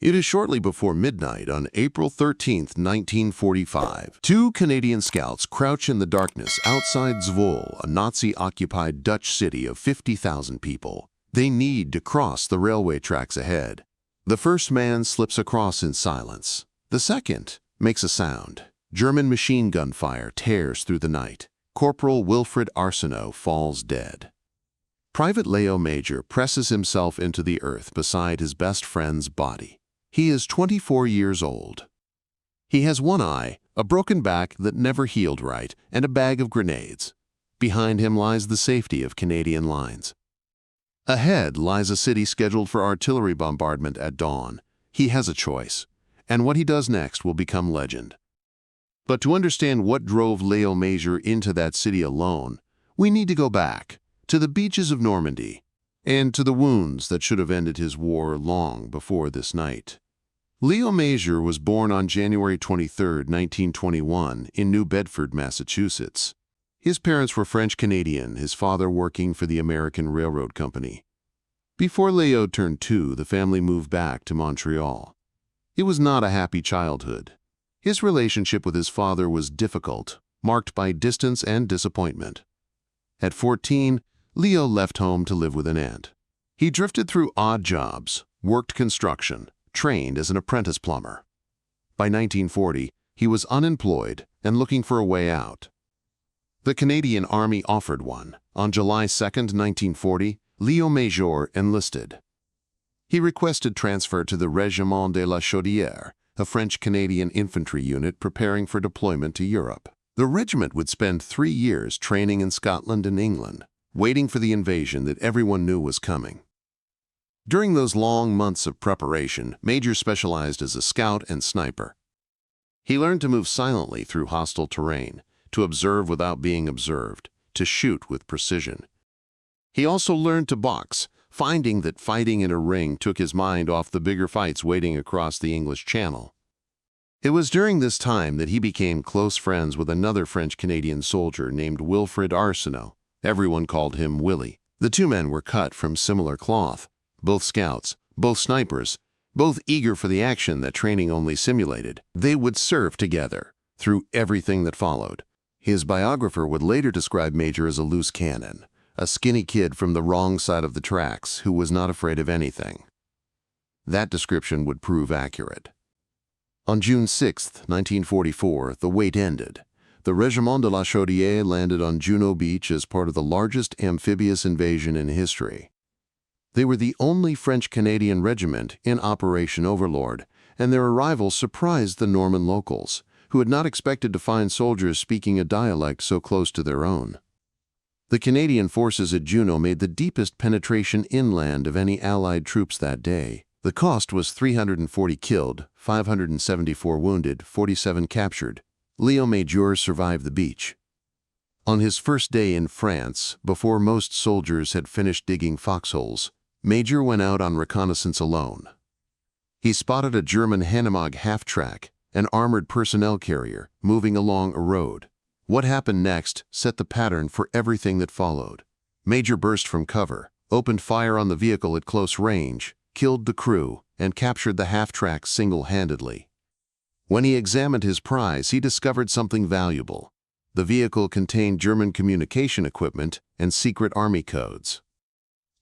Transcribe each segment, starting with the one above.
It is shortly before midnight on April 13, 1945. Two Canadian scouts crouch in the darkness outside Zwolle, a Nazi-occupied Dutch city of 50,000 people. They need to cross the railway tracks ahead. The first man slips across in silence. The second makes a sound. German machine gun fire tears through the night. Corporal Wilfred Arsenault falls dead. Private Léo Major presses himself into the earth beside his best friend's body. He is 24 years old. He has one eye, a broken back that never healed right, and a bag of grenades. Behind him lies the safety of Canadian lines. Ahead lies a city scheduled for artillery bombardment at dawn. He has a choice, and what he does next will become legend. But to understand what drove Léo Major into that city alone, we need to go back to the beaches of Normandy and to the wounds that should have ended his war long before this night. Léo Major was born on January 23, 1921, in New Bedford, Massachusetts. His parents were French-Canadian, his father working for the American Railroad Company. Before Léo turned 2, the family moved back to Montreal. It was not a happy childhood. His relationship with his father was difficult, marked by distance and disappointment. At 14, Léo left home to live with an aunt. He drifted through odd jobs, worked construction, trained as an apprentice plumber. By 1940, he was unemployed and looking for a way out. The Canadian Army offered one. On July 2, 1940, Léo Major enlisted. He requested transfer to the Régiment de la Chaudière, a French-Canadian infantry unit preparing for deployment to Europe. The regiment would spend 3 years training in Scotland and England, waiting for the invasion that everyone knew was coming. During those long months of preparation, Major specialized as a scout and sniper. He learned to move silently through hostile terrain, to observe without being observed, to shoot with precision. He also learned to box, finding that fighting in a ring took his mind off the bigger fights waiting across the English Channel. It was during this time that he became close friends with another French-Canadian soldier named Wilfred Arsenault. Everyone called him Willie. The two men were cut from similar cloth, both scouts, both snipers, both eager for the action that training only simulated. They would serve together through everything that followed. His biographer would later describe Major as a loose cannon, a skinny kid from the wrong side of the tracks who was not afraid of anything. That description would prove accurate. On June 6, 1944, the wait ended. The Régiment de la Chaudière landed on Juno Beach as part of the largest amphibious invasion in history. They were the only French-Canadian regiment in Operation Overlord, and their arrival surprised the Norman locals, who had not expected to find soldiers speaking a dialect so close to their own. The Canadian forces at Juno made the deepest penetration inland of any Allied troops that day. The cost was 340 killed, 574 wounded, 47 captured. Léo Major survived the beach. On his first day in France, before most soldiers had finished digging foxholes, Major went out on reconnaissance alone. He spotted a German Hanomag half-track, an armored personnel carrier, moving along a road. What happened next set the pattern for everything that followed. Major burst from cover, opened fire on the vehicle at close range, killed the crew, and captured the half-track single-handedly. When he examined his prize, he discovered something valuable. The vehicle contained German communication equipment and secret army codes.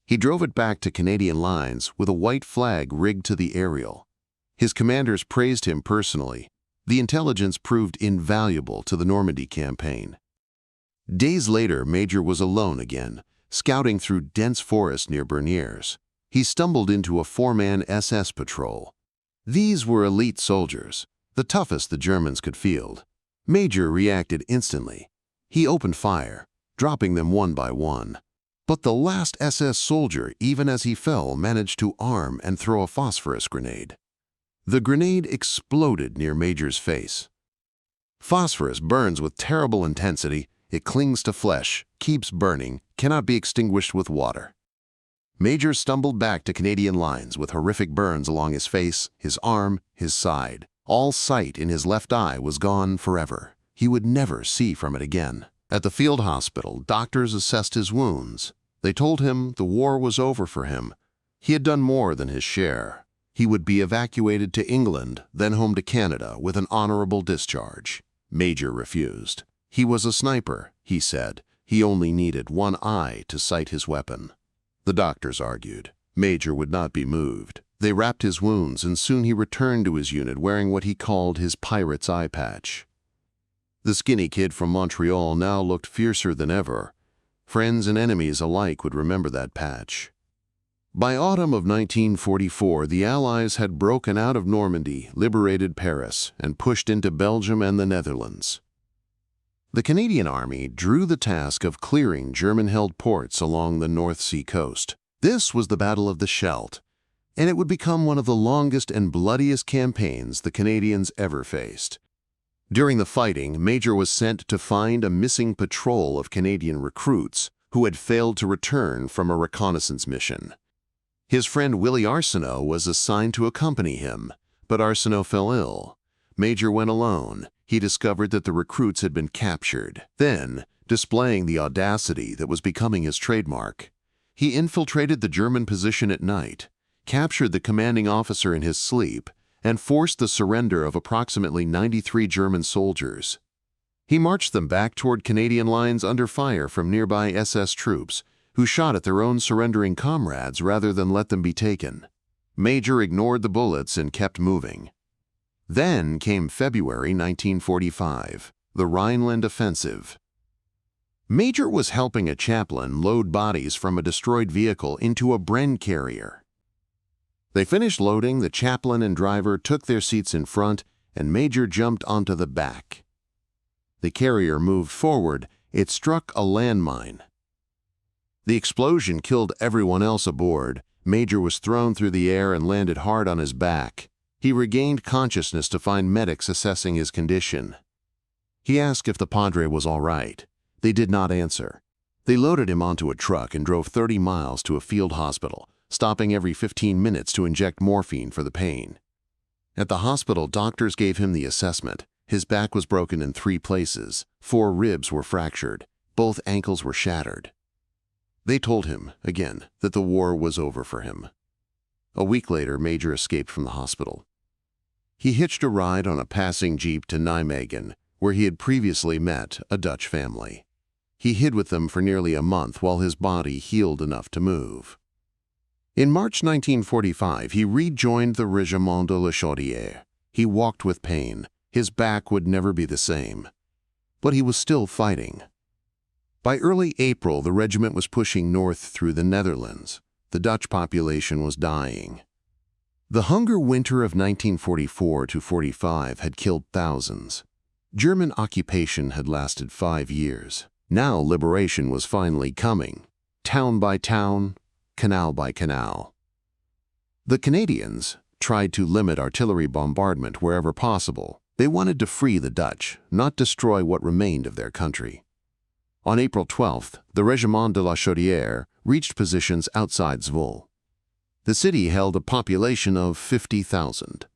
He drove it back to Canadian lines with a white flag rigged to the aerial. His commanders praised him personally. The intelligence proved invaluable to the Normandy campaign. Days later, Major was alone again, scouting through dense forest near Berniers. He stumbled into a 4-man SS patrol. These were elite soldiers, the toughest the Germans could field. Major reacted instantly. He opened fire, dropping them one by one. But the last SS soldier, even as he fell, managed to arm and throw a phosphorus grenade. The grenade exploded near Major's face. Phosphorus burns with terrible intensity. It clings to flesh, keeps burning, cannot be extinguished with water. Major stumbled back to Canadian lines with horrific burns along his face, his arm, his side. All sight in his left eye was gone forever. He would never see from it again. At the field hospital, doctors assessed his wounds. They told him the war was over for him. He had done more than his share. He would be evacuated to England, then home to Canada with an honorable discharge. Major refused. He was a sniper, he said. He only needed one eye to sight his weapon. The doctors argued. Major would not be moved. They wrapped his wounds, and soon he returned to his unit wearing what he called his pirate's eye patch. The skinny kid from Montreal now looked fiercer than ever. Friends and enemies alike would remember that patch. By autumn of 1944, the Allies had broken out of Normandy, liberated Paris, and pushed into Belgium and the Netherlands. The Canadian Army drew the task of clearing German-held ports along the North Sea coast. This was the Battle of the Scheldt, and it would become one of the longest and bloodiest campaigns the Canadians ever faced. During the fighting, Major was sent to find a missing patrol of Canadian recruits who had failed to return from a reconnaissance mission. His friend Willie Arsenault was assigned to accompany him, but Arsenault fell ill. Major went alone. He discovered that the recruits had been captured. Then, displaying the audacity that was becoming his trademark, he infiltrated the German position at night, captured the commanding officer in his sleep, and forced the surrender of approximately 93 German soldiers. He marched them back toward Canadian lines under fire from nearby SS troops, who shot at their own surrendering comrades rather than let them be taken. Major ignored the bullets and kept moving. Then came February 1945, the Rhineland Offensive. Major was helping a chaplain load bodies from a destroyed vehicle into a Bren carrier. They finished loading, the chaplain and driver took their seats in front, and Major jumped onto the back. The carrier moved forward. It struck a landmine. The explosion killed everyone else aboard. Major was thrown through the air and landed hard on his back. He regained consciousness to find medics assessing his condition. He asked if the Padre was all right. They did not answer. They loaded him onto a truck and drove 30 miles to a field hospital, stopping every 15 minutes to inject morphine for the pain. At the hospital, doctors gave him the assessment. His back was broken in 3 places. 4 ribs were fractured. Both ankles were shattered. They told him, again, that the war was over for him. A week later, Major escaped from the hospital. He hitched a ride on a passing jeep to Nijmegen, where he had previously met a Dutch family. He hid with them for nearly a month while his body healed enough to move. In March 1945, he rejoined the Régiment de la Chaudière. He walked with pain. His back would never be the same. But he was still fighting. By early April, the regiment was pushing north through the Netherlands. The Dutch population was dying. The hunger winter of 1944–45 had killed thousands. German occupation had lasted 5 years. Now liberation was finally coming, town by town, canal by canal. The Canadians tried to limit artillery bombardment wherever possible. They wanted to free the Dutch, not destroy what remained of their country. On April 12th, the Régiment de la Chaudière reached positions outside Zwolle. The city held a population of 50,000.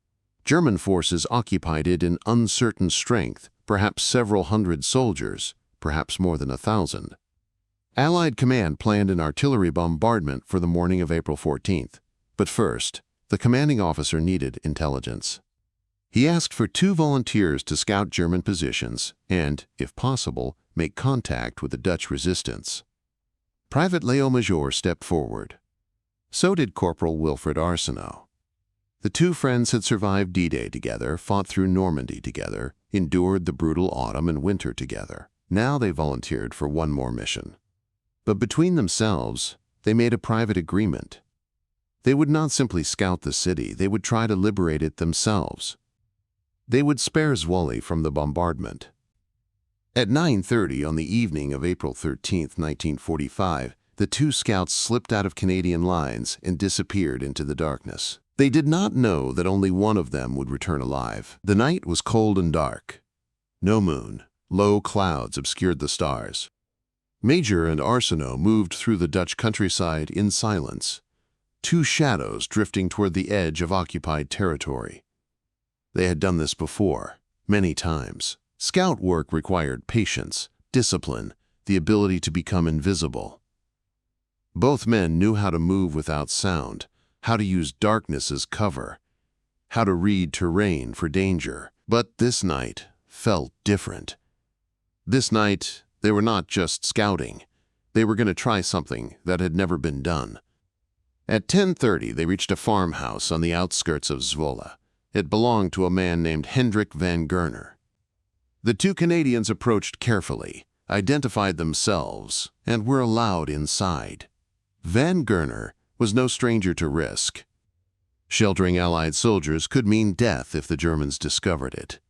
German forces occupied it in uncertain strength, perhaps several hundred soldiers, perhaps more than 1,000. Allied command planned an artillery bombardment for the morning of April 14th. But first, the commanding officer needed intelligence. He asked for 2 volunteers to scout German positions and, if possible, make contact with the Dutch resistance. Private Léo Major stepped forward. So did Corporal Wilfred Arsenault. The 2 friends had survived D-Day together, fought through Normandy together, endured the brutal autumn and winter together. Now they volunteered for one more mission. But between themselves, they made a private agreement. They would not simply scout the city, they would try to liberate it themselves. They would spare Zwolle from the bombardment. At 9:30 on the evening of April 13, 1945, the 2 scouts slipped out of Canadian lines and disappeared into the darkness. They did not know that only one of them would return alive. The night was cold and dark. No moon, low clouds obscured the stars. Major and Arsenault moved through the Dutch countryside in silence, 2 shadows drifting toward the edge of occupied territory. They had done this before, many times. Scout work required patience, discipline, the ability to become invisible. Both men knew how to move without sound, how to use darkness as cover, how to read terrain for danger. But this night felt different. This night, they were not just scouting. They were going to try something that had never been done. At 10:30, they reached a farmhouse on the outskirts of Zwolle. It belonged to a man named Hendrik van Gerner. The two Canadians approached carefully, identified themselves, and were allowed inside. Van Gerner was no stranger to risk. Sheltering Allied soldiers could mean death if the Germans discovered it.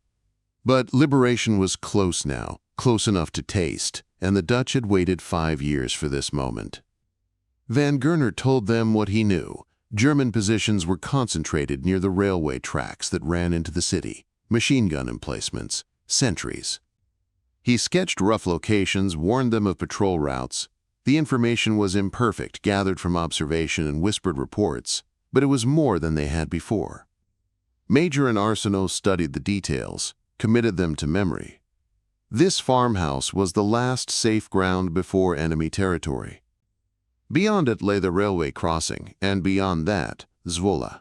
But liberation was close now, close enough to taste, and the Dutch had waited 5 years for this moment. Van Gerner told them what he knew. German positions were concentrated near the railway tracks that ran into the city, machine gun emplacements, sentries. He sketched rough locations, warned them of patrol routes. The information was imperfect, gathered from observation and whispered reports, but it was more than they had before. Major and Arsenault studied the details, committed them to memory. This farmhouse was the last safe ground before enemy territory. Beyond it lay the railway crossing, and beyond that, Zwolle.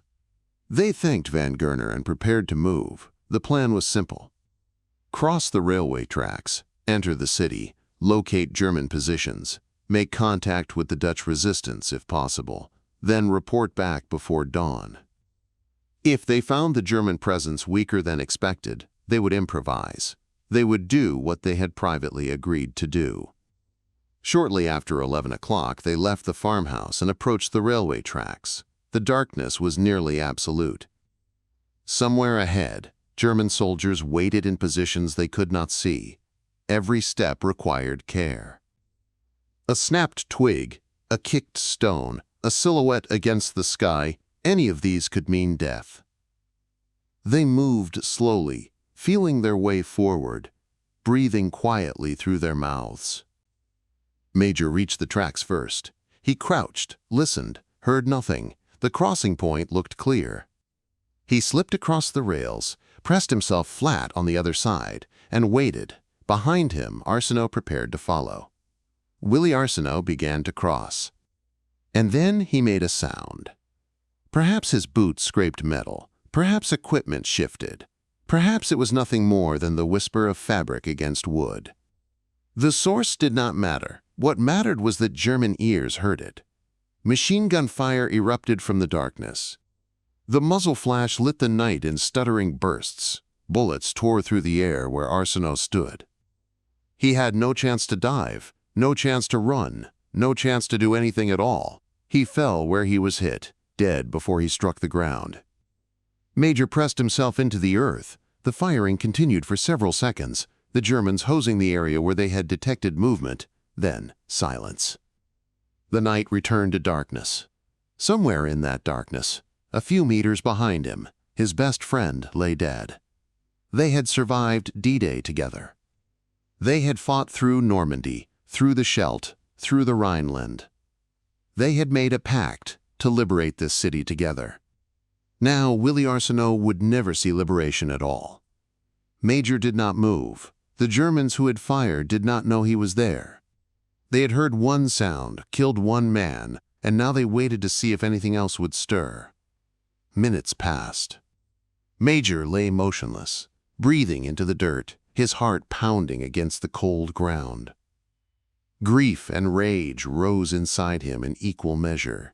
They thanked Van Gerner and prepared to move. The plan was simple. Cross the railway tracks, enter the city, locate German positions, make contact with the Dutch resistance if possible, then report back before dawn. If they found the German presence weaker than expected, they would improvise. They would do what they had privately agreed to do. Shortly after 11 o'clock, they left the farmhouse and approached the railway tracks. The darkness was nearly absolute. Somewhere ahead, German soldiers waited in positions they could not see. Every step required care. A snapped twig, a kicked stone, a silhouette against the sky, any of these could mean death. They moved slowly, feeling their way forward, breathing quietly through their mouths. Major reached the tracks first. He crouched, listened, heard nothing. The crossing point looked clear. He slipped across the rails, pressed himself flat on the other side, and waited. Behind him, Arsenault prepared to follow. Willie Arsenault began to cross. And then he made a sound. Perhaps his boots scraped metal. Perhaps equipment shifted. Perhaps it was nothing more than the whisper of fabric against wood. The source did not matter. What mattered was that German ears heard it. Machine gun fire erupted from the darkness. The muzzle flash lit the night in stuttering bursts. Bullets tore through the air where Arsenault stood. He had no chance to dive, no chance to run, no chance to do anything at all. He fell where he was hit, dead before he struck the ground. Major pressed himself into the earth. The firing continued for several seconds, the Germans hosing the area where they had detected movement. Then silence. The night returned to darkness. Somewhere in that darkness, a few meters behind him, his best friend lay dead. They had survived D-Day together. They had fought through Normandy, through the Scheldt, through the Rhineland. They had made a pact to liberate this city together. Now Willie Arsenault would never see liberation at all. Major did not move. The Germans who had fired did not know he was there. They had heard one sound, killed one man, and now they waited to see if anything else would stir. Minutes passed. Major lay motionless, breathing into the dirt, his heart pounding against the cold ground. Grief and rage rose inside him in equal measure.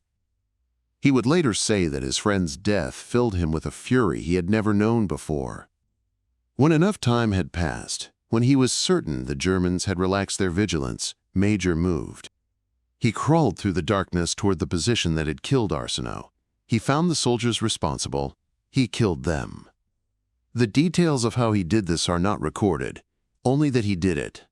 He would later say that his friend's death filled him with a fury he had never known before. When enough time had passed, when he was certain the Germans had relaxed their vigilance, Major moved. He crawled through the darkness toward the position that had killed Arsenault. He found the soldiers responsible. He killed them. The details of how he did this are not recorded, only that he did it.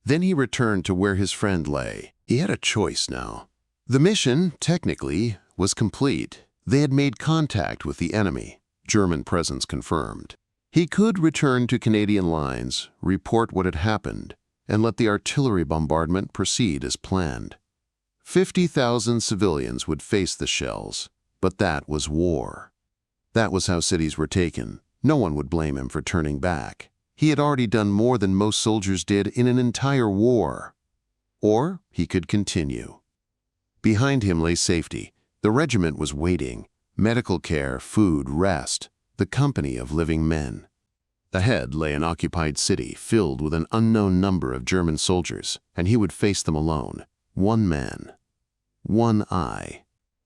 Then he returned to where his friend lay. He had a choice now. The mission, technically, was complete. They had made contact with the enemy, German presence confirmed. He could return to Canadian lines, report what had happened, and let the artillery bombardment proceed as planned. 50,000 civilians would face the shells, but that was war. That was how cities were taken. No one would blame him for turning back. He had already done more than most soldiers did in an entire war. Or he could continue. Behind him lay safety, The regiment was waiting: medical care, food, rest, the company of living men. Ahead lay an occupied city filled with an unknown number of German soldiers, and he would face them alone. One man. One eye.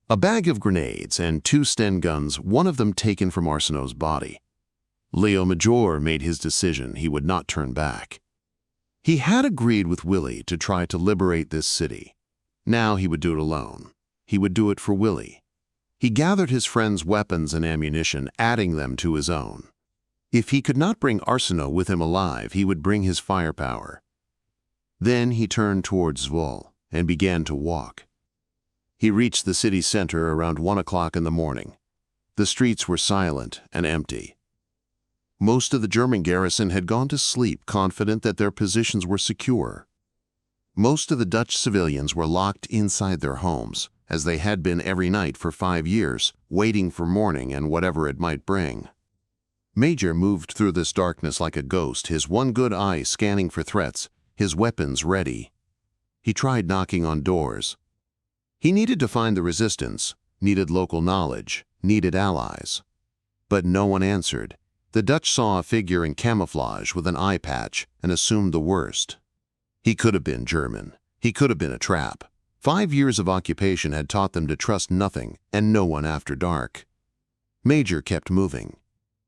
A bag of grenades and 2 Sten guns, one of them taken from Arsenault's body. Léo Major made his decision. He would not turn back. He had agreed with Willie to try to liberate this city. Now he would do it alone. He would do it for Willie. He gathered his friends' weapons and ammunition, adding them to his own. If he could not bring Arsenault with him alive, he would bring his firepower. Then he turned towards Zwolle and began to walk. He reached the city center around 1 o'clock in the morning. The streets were silent and empty. Most of the German garrison had gone to sleep, confident that their positions were secure. Most of the Dutch civilians were locked inside their homes, as they had been every night for 5 years, waiting for morning and whatever it might bring. Major moved through this darkness like a ghost, his one good eye scanning for threats, his weapons ready. He tried knocking on doors. He needed to find the resistance, needed local knowledge, needed allies. But no one answered. The Dutch saw a figure in camouflage with an eye patch and assumed the worst. He could have been German. He could have been a trap. 5 years of occupation had taught them to trust nothing and no one after dark. Major kept moving.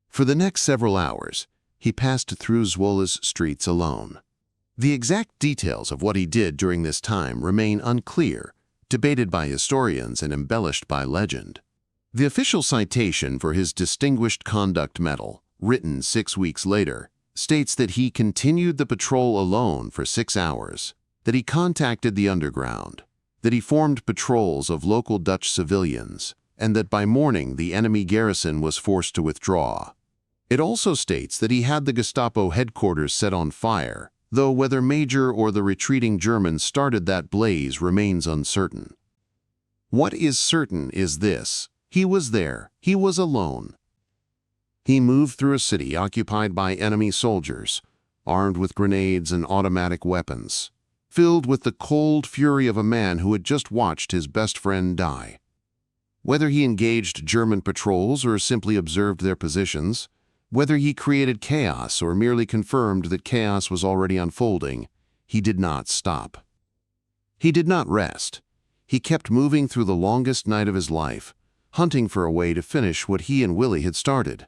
For the next several hours, he passed through Zwolle's streets alone. The exact details of what he did during this time remain unclear, debated by historians and embellished by legend. The official citation for his Distinguished Conduct Medal, written 6 weeks later, states that he continued the patrol alone for 6 hours, that he contacted the underground, that he formed patrols of local Dutch civilians, and that by morning the enemy garrison was forced to withdraw. It also states that he had the Gestapo headquarters set on fire, though whether Major or the retreating Germans started that blaze remains uncertain. What is certain is this: he was there, he was alone. He moved through a city occupied by enemy soldiers, armed with grenades and automatic weapons, filled with the cold fury of a man who had just watched his best friend die. Whether he engaged German patrols or simply observed their positions, whether he created chaos or merely confirmed that chaos was already unfolding, he did not stop. He did not rest. He kept moving through the longest night of his life, hunting for a way to finish what he and Willie had started.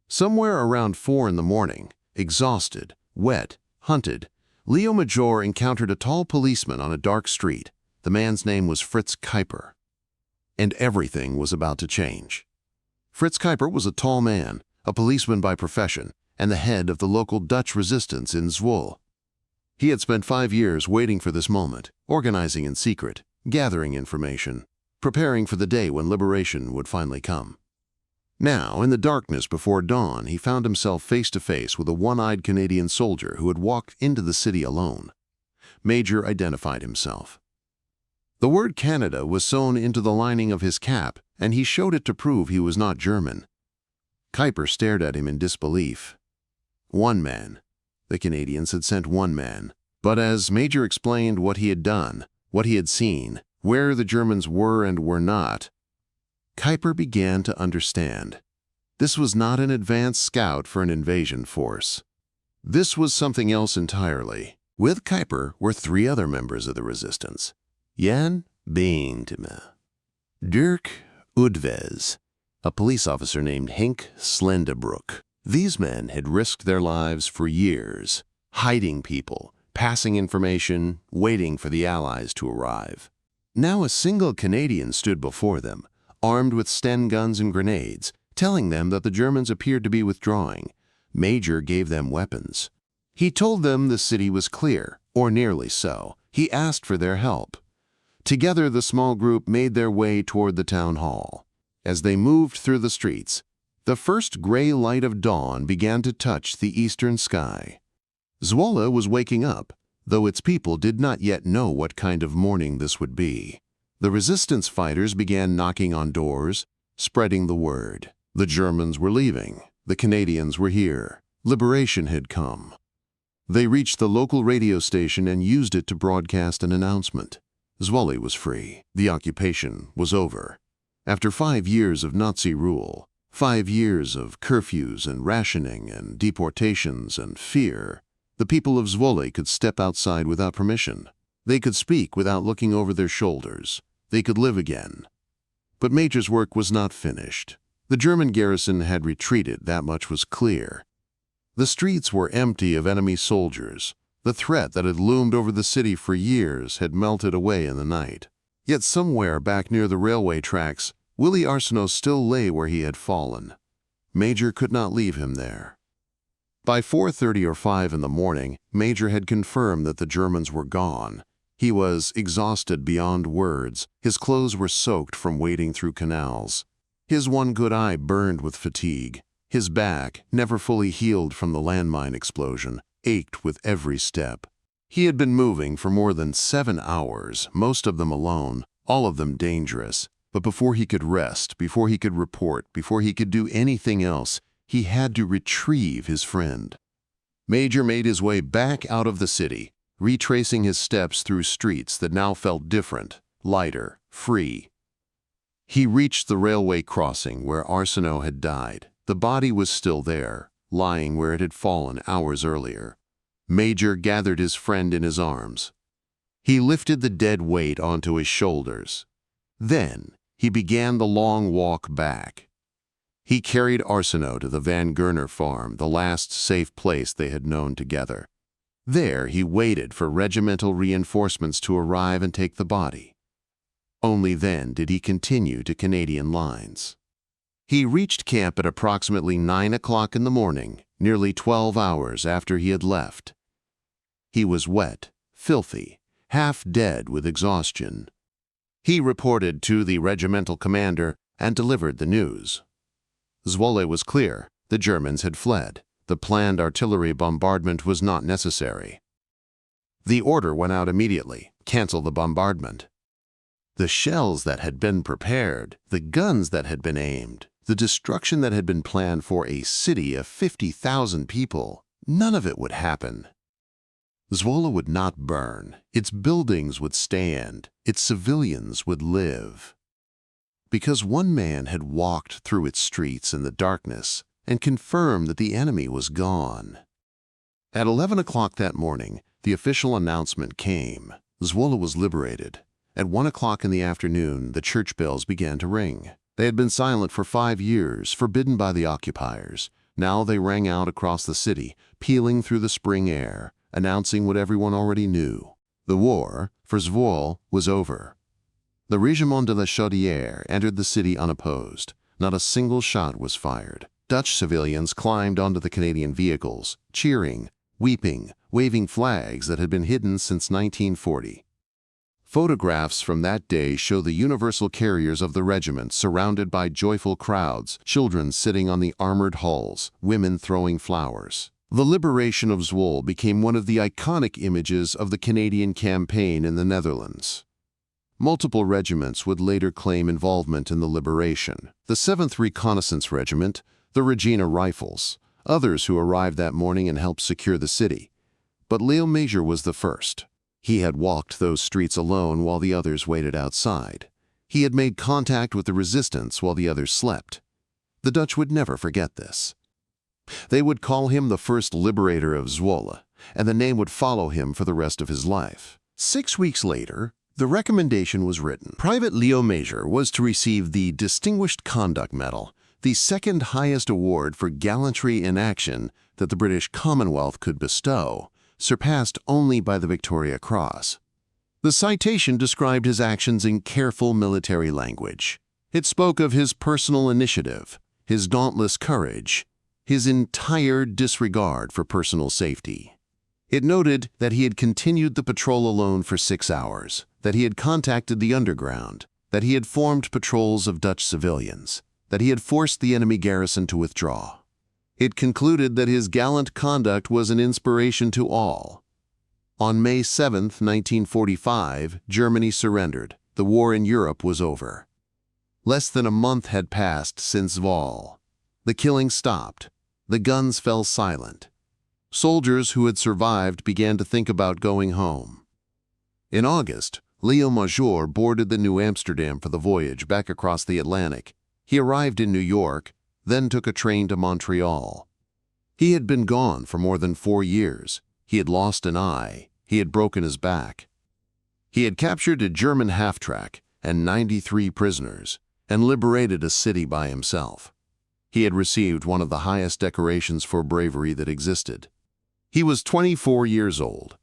Somewhere around 4 in the morning, exhausted, wet, hunted, Léo Major encountered a tall policeman on a dark street. The man's name was Fritz Kuiper. And everything was about to change. Fritz Kuiper was a tall man, a policeman by profession, and the head of the local Dutch resistance in Zwolle. He had spent 5 years waiting for this moment, organizing in secret, gathering information, preparing for the day when liberation would finally come. Now, in the darkness before dawn, he found himself face to face with a one-eyed Canadian soldier who had walked into the city alone. Major identified himself. The word Canada was sewn into the lining of his cap, and he showed it to prove he was not German. Kuiper stared at him in disbelief. 1 man. The Canadians had sent 1 man. But as Major explained what he had done, what he had seen, where the Germans were and were not, Kuiper began to understand. This was not an advance scout for an invasion force. This was something else entirely. With Kuiper were 3 other members of the resistance: Jan Beentema, Dirk Udvez, a police officer named Henk Slendebroek. These men had risked their lives for years, hiding people, passing information, waiting for the Allies to arrive. Now a single Canadian stood before them, armed with Sten guns and grenades, telling them that the Germans appeared to be withdrawing. Major gave them weapons. He told them the city was clear, or nearly so. He asked for their help. Together the small group made their way toward the town hall. As they moved through the streets, the first gray light of dawn began to touch the eastern sky. Zwolle was waking up, though its people did not yet know what kind of morning this would be. The resistance fighters began knocking on doors, spreading the word. The Germans were leaving. The Canadians were here. Liberation had come. They reached the local radio station and used it to broadcast an announcement. Zwolle was free. The occupation was over. After 5 years of Nazi rule, 5 years of curfews and rationing and deportations and fear, the people of Zwolle could step outside without permission. They could speak without looking over their shoulders. They could live again. But Major's work was not finished. The German garrison had retreated, that much was clear. The streets were empty of enemy soldiers. The threat that had loomed over the city for years had melted away in the night. Yet somewhere back near the railway tracks, Willie Arsenault still lay where he had fallen. Major could not leave him there. By 4:30 or 5 in the morning, Major had confirmed that the Germans were gone. He was exhausted beyond words. His clothes were soaked from wading through canals. His one good eye burned with fatigue. His back, never fully healed from the landmine explosion, ached with every step. He had been moving for more than 7 hours, most of them alone, all of them dangerous. But before he could rest, before he could report, before he could do anything else, he had to retrieve his friend. Major made his way back out of the city, retracing his steps through streets that now felt different, lighter, free. He reached the railway crossing where Arsenault had died. The body was still there, lying where it had fallen hours earlier. Major gathered his friend in his arms. He lifted the dead weight onto his shoulders. Then he began the long walk back. He carried Arsenault to the Van Gerner farm, the last safe place they had known together. There he waited for regimental reinforcements to arrive and take the body. Only then did he continue to Canadian lines. He reached camp at approximately 9 o'clock in the morning, nearly 12 hours after he had left. He was wet, filthy, half dead with exhaustion. He reported to the regimental commander and delivered the news. Zwolle was clear. The Germans had fled. The planned artillery bombardment was not necessary. The order went out immediately: cancel the bombardment. The shells that had been prepared, the guns that had been aimed, the destruction that had been planned for a city of 50,000 people, none of it would happen. Zwolle would not burn. Its buildings would stand. Its civilians would live. Because one man had walked through its streets in the darkness and confirmed that the enemy was gone. At 11 o'clock that morning, the official announcement came. Zwolle was liberated. At 1 o'clock in the afternoon, the church bells began to ring. They had been silent for 5 years, forbidden by the occupiers. Now they rang out across the city, pealing through the spring air, announcing what everyone already knew. The war, for Zwolle, was over. The Régiment de la Chaudière entered the city unopposed. Not a single shot was fired. Dutch civilians climbed onto the Canadian vehicles, cheering, weeping, waving flags that had been hidden since 1940. Photographs from that day show the universal carriers of the regiment surrounded by joyful crowds, children sitting on the armored hulls, women throwing flowers. The liberation of Zwolle became one of the iconic images of the Canadian campaign in the Netherlands. Multiple regiments would later claim involvement in the liberation. The 7th Reconnaissance Regiment, the Regina Rifles, others who arrived that morning and helped secure the city. But Léo Major was the first. He had walked those streets alone while the others waited outside. He had made contact with the resistance while the others slept. The Dutch would never forget this. They would call him the first liberator of Zwolle, and the name would follow him for the rest of his life. 6 weeks later, the recommendation was written. Private Léo Major was to receive the Distinguished Conduct Medal, the second highest award for gallantry in action that the British Commonwealth could bestow, surpassed only by the Victoria Cross. The citation described his actions in careful military language. It spoke of his personal initiative, his dauntless courage, his entire disregard for personal safety. It noted that he had continued the patrol alone for 6 hours, that he had contacted the underground, that he had formed patrols of Dutch civilians, that he had forced the enemy garrison to withdraw. It concluded that his gallant conduct was an inspiration to all. On May 7, 1945, Germany surrendered. The war in Europe was over. Less than a month had passed since Zwolle. The killing stopped. The guns fell silent. Soldiers who had survived began to think about going home. In August, Léo Major boarded the New Amsterdam for the voyage back across the Atlantic. He arrived in New York, then took a train to Montreal. He had been gone for more than 4 years. He had lost an eye. He had broken his back. He had captured a German half-track and 93 prisoners and liberated a city by himself. He had received one of the highest decorations for bravery that existed. He was 24 years old.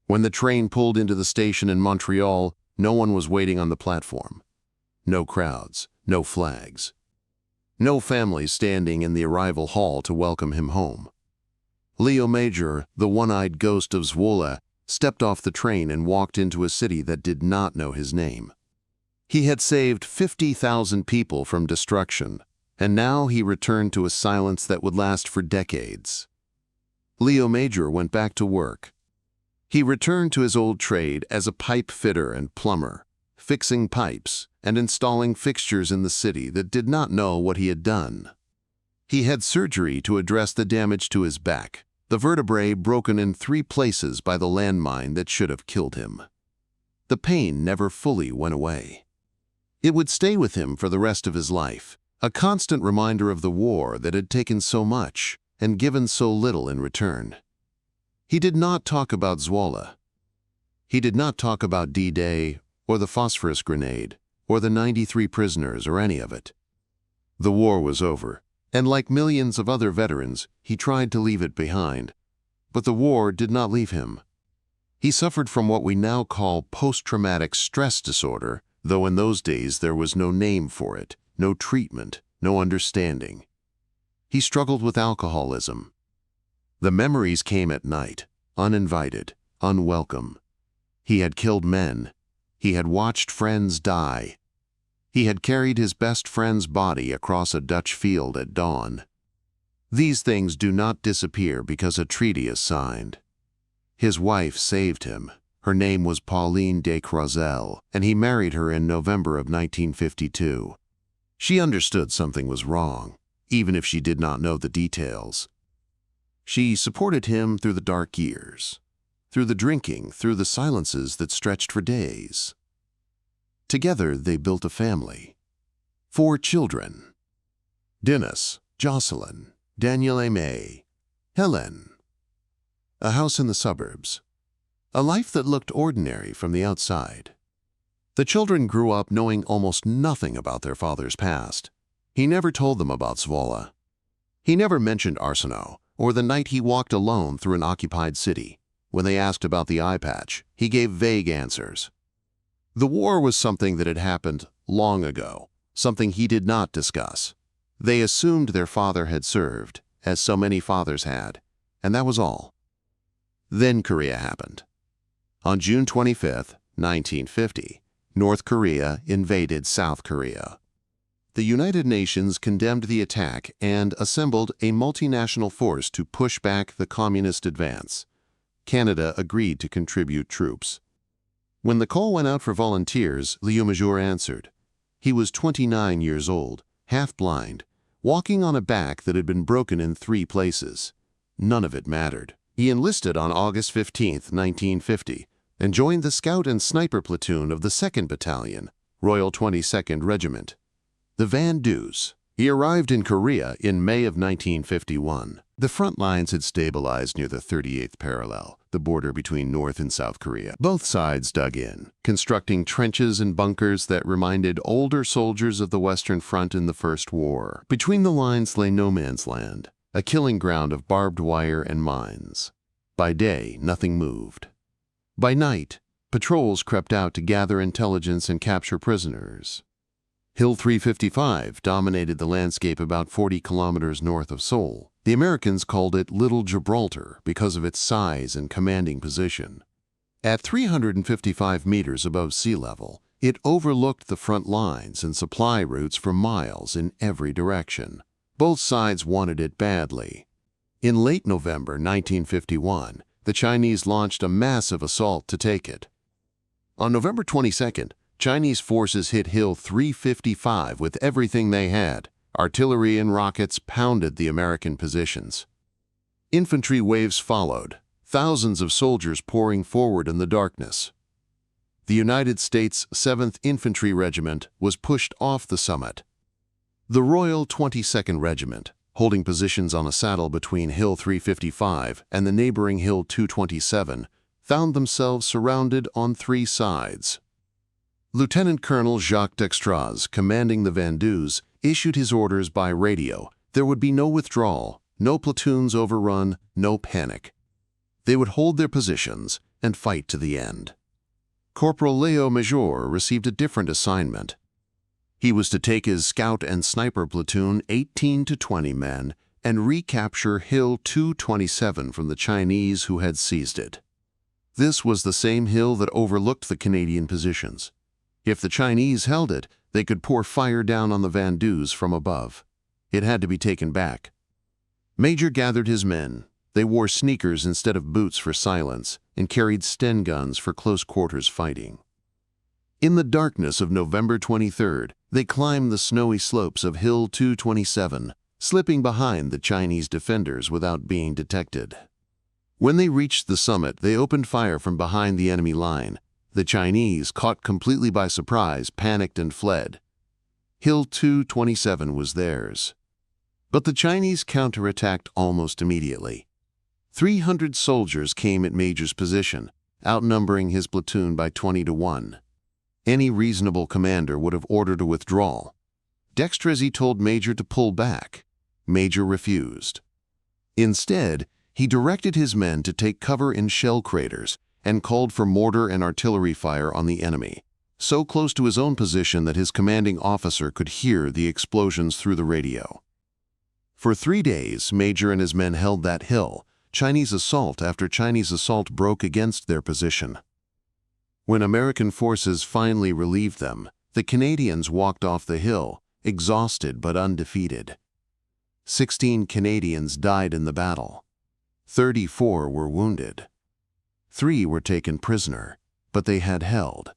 When the train pulled into the station in Montreal, no one was waiting on the platform. No crowds, no flags. No families standing in the arrival hall to welcome him home. Léo Major, the one-eyed ghost of Zwolle, stepped off the train and walked into a city that did not know his name. He had saved 50,000 people from destruction, and now he returned to a silence that would last for decades. Léo Major went back to work. He returned to his old trade as a pipe fitter and plumber, fixing pipes and installing fixtures in the city that did not know what he had done. He had surgery to address the damage to his back, the vertebrae broken in 3 places by the landmine that should have killed him. The pain never fully went away. It would stay with him for the rest of his life, a constant reminder of the war that had taken so much and given so little in return. He did not talk about Zwolle. He did not talk about D-Day or the phosphorus grenade or the 93 prisoners or any of it. The war was over, and like millions of other veterans, he tried to leave it behind. But the war did not leave him. He suffered from what we now call post-traumatic stress disorder, though in those days there was no name for it, no treatment, no understanding. He struggled with alcoholism. The memories came at night, uninvited, unwelcome. He had killed men. He had watched friends die. He had carried his best friend's body across a Dutch field at dawn. These things do not disappear because a treaty is signed. His wife saved him. Her name was Pauline de Croiselle, and he married her in November of 1952. She understood something was wrong, even if she did not know the details. She supported him through the dark years, through the drinking, through the silences that stretched for days. Together they built a family. 4 children. Dennis, Jocelyn, Daniel Aimé, Helen. A house in the suburbs. A life that looked ordinary from the outside. The children grew up knowing almost nothing about their father's past. He never told them about Zwolle. He never mentioned Arsenault, or the night he walked alone through an occupied city. When they asked about the eye patch, he gave vague answers. The war was something that had happened long ago, something he did not discuss. They assumed their father had served, as so many fathers had, and that was all. Then Korea happened. On June 25, 1950, North Korea invaded South Korea. The United Nations condemned the attack and assembled a multinational force to push back the communist advance. Canada agreed to contribute troops. When the call went out for volunteers, Léo Major answered. He was 29 years old, half-blind, walking on a back that had been broken in 3 places. None of it mattered. He enlisted on August 15, 1950, and joined the scout and sniper platoon of the 2nd Battalion, Royal 22nd Regiment. The Van Deus. He arrived in Korea in May of 1951. The front lines had stabilized near the 38th parallel, the border between North and South Korea. Both sides dug in, constructing trenches and bunkers that reminded older soldiers of the Western Front in the First War. Between the lines lay no man's land, a killing ground of barbed wire and mines. By day, nothing moved. By night, patrols crept out to gather intelligence and capture prisoners. Hill 355 dominated the landscape about 40 kilometers north of Seoul. The Americans called it Little Gibraltar because of its size and commanding position. At 355 meters above sea level, it overlooked the front lines and supply routes for miles in every direction. Both sides wanted it badly. In late November 1951, the Chinese launched a massive assault to take it. On November 22nd, Chinese forces hit Hill 355 with everything they had. Artillery and rockets pounded the American positions. Infantry waves followed, thousands of soldiers pouring forward in the darkness. The United States 7th Infantry Regiment was pushed off the summit. The Royal 22nd Regiment, holding positions on a saddle between Hill 355 and the neighboring Hill 227, found themselves surrounded on three sides. Lieutenant Colonel Jacques Dextraz, commanding the Vendus, issued his orders by radio. There would be no withdrawal, no platoons overrun, no panic. They would hold their positions and fight to the end. Corporal Léo Major received a different assignment. He was to take his scout and sniper platoon, 18 to 20 men, and recapture Hill 227 from the Chinese who had seized it. This was the same hill that overlooked the Canadian positions. If the Chinese held it, they could pour fire down on the Vendus from above. It had to be taken back. Major gathered his men. They wore sneakers instead of boots for silence and carried Sten guns for close quarters fighting. In the darkness of November 23rd, they climbed the snowy slopes of Hill 227, slipping behind the Chinese defenders without being detected. When they reached the summit, they opened fire from behind the enemy line. The Chinese, caught completely by surprise, panicked and fled. Hill 227 was theirs. But the Chinese counterattacked almost immediately. 300 soldiers came at Major's position, outnumbering his platoon by 20 to 1. Any reasonable commander would have ordered a withdrawal. Dextraz told Major to pull back. Major refused. Instead, he directed his men to take cover in shell craters and called for mortar and artillery fire on the enemy, so close to his own position that his commanding officer could hear the explosions through the radio. For 3 days, Major and his men held that hill, Chinese assault after Chinese assault broke against their position. When American forces finally relieved them, the Canadians walked off the hill, exhausted but undefeated. 16 Canadians died in the battle. 34 were wounded. 3 were taken prisoner, but they had held.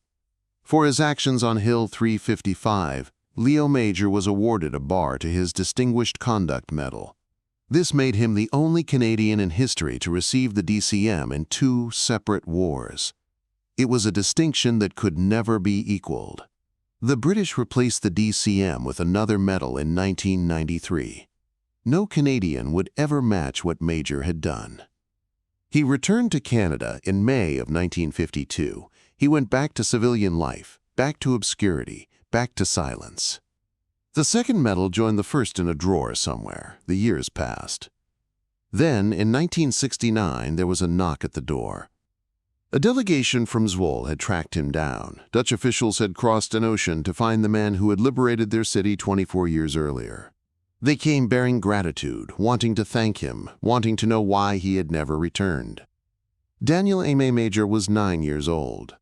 For his actions on Hill 355, Léo Major was awarded a bar to his Distinguished Conduct Medal. This made him the only Canadian in history to receive the DCM in 2 separate wars. It was a distinction that could never be equaled. The British replaced the DCM with another medal in 1993. No Canadian would ever match what Major had done. He returned to Canada in May of 1952. He went back to civilian life, back to obscurity, back to silence. The second medal joined the first in a drawer somewhere. The years passed. Then, in 1969, there was a knock at the door. A delegation from Zwolle had tracked him down. Dutch officials had crossed an ocean to find the man who had liberated their city 24 years earlier. They came bearing gratitude, wanting to thank him, wanting to know why he had never returned. Daniel Aimé Major was 9 years old.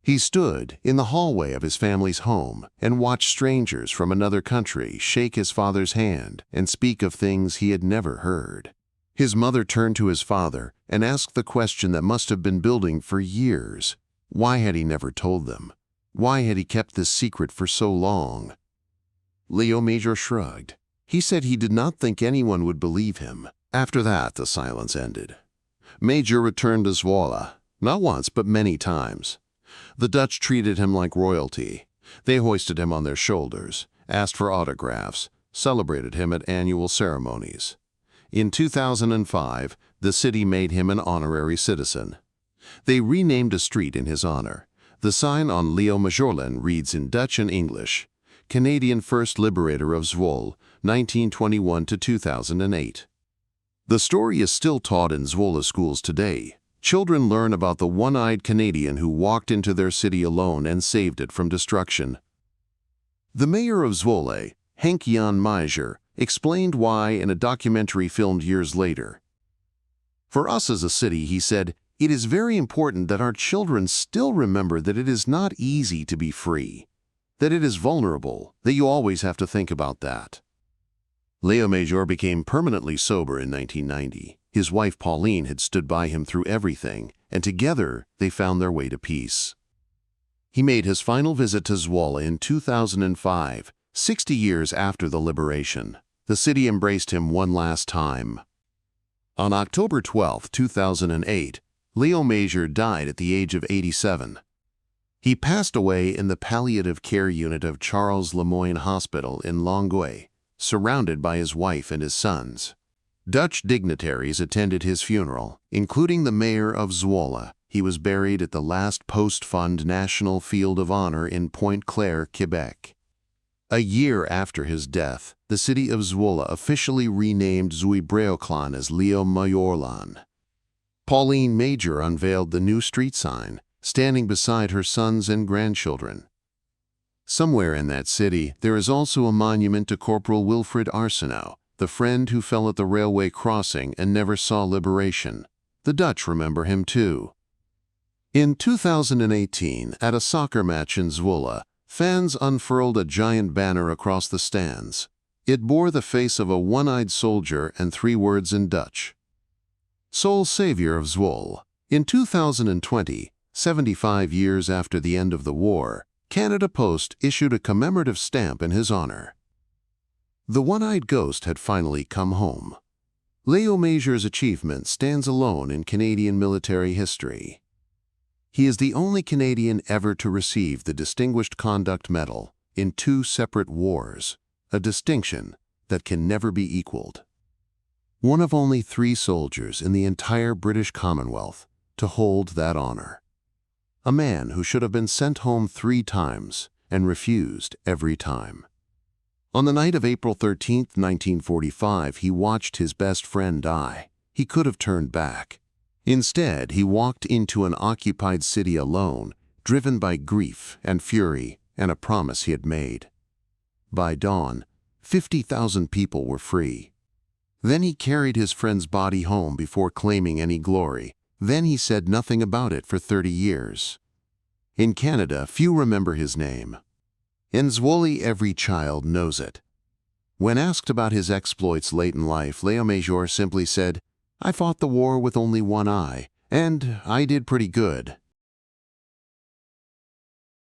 He stood in the hallway of his family's home and watched strangers from another country shake his father's hand and speak of things he had never heard. His mother turned to his father and asked the question that must have been building for years. Why had he never told them? Why had he kept this secret for so long? Léo Major shrugged. He said he did not think anyone would believe him. After that, the silence ended. Major returned to Zwolle, not once but many times. The Dutch treated him like royalty. They hoisted him on their shoulders, asked for autographs, celebrated him at annual ceremonies. In 2005, the city made him an honorary citizen. They renamed a street in his honor. The sign on Léo Major reads in Dutch and English, Canadian First Liberator of Zwolle, 1921 to 2008. The story is still taught in Zwolle schools today. Children learn about the one-eyed Canadian who walked into their city alone and saved it from destruction. The mayor of Zwolle, Léo Major, explained why in a documentary filmed years later. For us as a city, he said, it is very important that our children still remember that it is not easy to be free, that it is vulnerable, that you always have to think about that. Léo Major became permanently sober in 1990. His wife Pauline had stood by him through everything, and together they found their way to peace. He made his final visit to Zwolle in 2005, 60 years after the liberation. The city embraced him one last time. On October 12, 2008, Léo Major died at the age of 87. He passed away in the palliative care unit of Charles Lemoyne Hospital in Longueuil, surrounded by his wife and his sons. Dutch dignitaries attended his funeral, including the mayor of Zwolle. He was buried at the last post-fund National Field of Honor in Pointe-Claire, Quebec. A year after his death, the city of Zwolle officially renamed Zwolle as Léo Major. Pauline Major unveiled the new street sign, standing beside her sons and grandchildren. Somewhere in that city, there is also a monument to Corporal Wilfred Arsenault, the friend who fell at the railway crossing and never saw liberation. The Dutch remember him too. In 2018, at a soccer match in Zwolle, fans unfurled a giant banner across the stands. It bore the face of a one-eyed soldier and 3 words in Dutch: Sole Savior of Zwolle. In 2020, 75 years after the end of the war, Canada Post issued a commemorative stamp in his honor. The one-eyed ghost had finally come home. Léo Major's achievement stands alone in Canadian military history. He is the only Canadian ever to receive the Distinguished Conduct Medal in 2 separate wars, a distinction that can never be equaled. One of only 3 soldiers in the entire British Commonwealth to hold that honor. A man who should have been sent home 3 times and refused every time. On the night of April 13, 1945, he watched his best friend die. He could have turned back. Instead, he walked into an occupied city alone, driven by grief and fury and a promise he had made. By dawn, 50,000 people were free. Then he carried his friend's body home before claiming any glory. Then he said nothing about it for 30 years. In Canada, few remember his name. In Zwolle, every child knows it. When asked about his exploits late in life, Léo Major simply said, "I fought the war with only one eye, and I did pretty good."